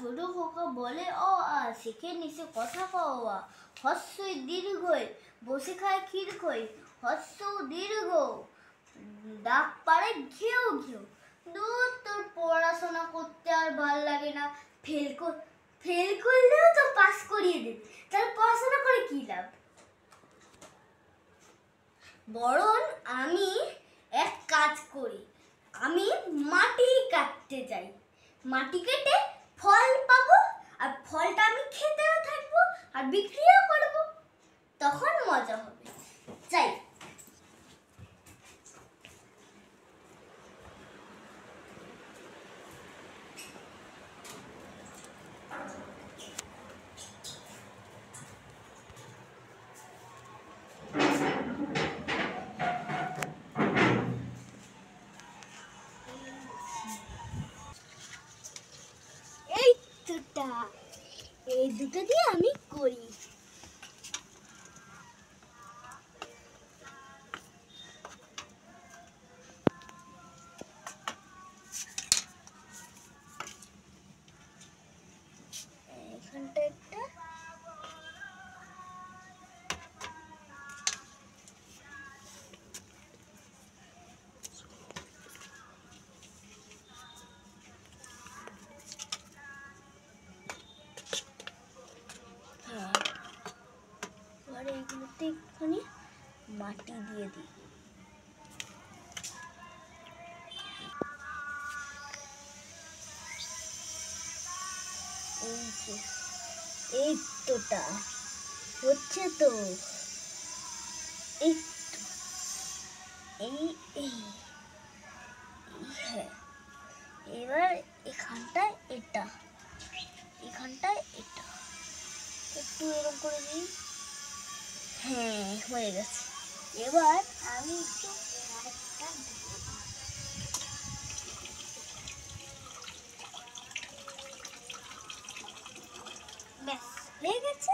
ছোট খোকা বলে অ আ, শেখে নিশে কথা কও আ, হস্যই দীর্ঘই বসে খায় ক্ষীর খই, হস্য দীর্ঘ ডাক পাড়ে ঘেউ ঘেউ। দূর, তোর পড়াশোনা করতে আর ভাল লাগে না, ফেল করলেও তো পাস করিয়ে দেবে, তার পড়াশোনা করে কি লাভ? বরং আমি এক কাজ করি, আমি মাটি কাটতে যাই, মাটি কেটে ফল পাবো, আর ফলটা আমি খেতেও থাকবো আর বিক্রিও করবো, তখন মজা হবে। যাই। এই দুটো দিয়ে আমি করি। এখানটা একটা, এগুলোতে একটুখানি মাটি দিয়ে দিই। এই তোটা হচ্ছে তো, এই এই এই হ্যাঁ, এবার এখানটায় এটা, এখানটায় এটা একটু এরকম করে দিই। হ্যাঁ, হয়ে গেছে। এবার আমি একটু ব্যাস হয়ে গেছে।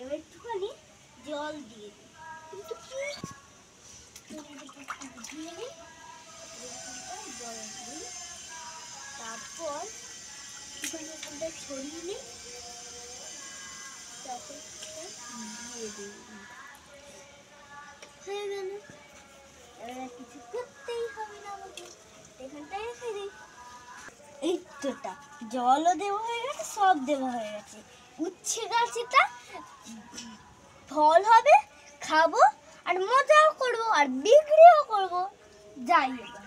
এবার একটুখানি জল দিয়ে দিই, কিন্তু কি জল দিই, তারপর এখানটা ছড়িয়ে নিই, তারপর দিয়ে দিই, হয়ে গেল। এবার কিছু করতেই হবে না আমাকে, এখানটায় রেখে দিই। এই তোটা জলও দেওয়া হয়ে গেছে, সব দেওয়া হয়ে গেছে। উচ্ছে গাছটা ফল হবে, খাবো আর মজাও করবো আর বিক্রিও করবো। যাই এবার।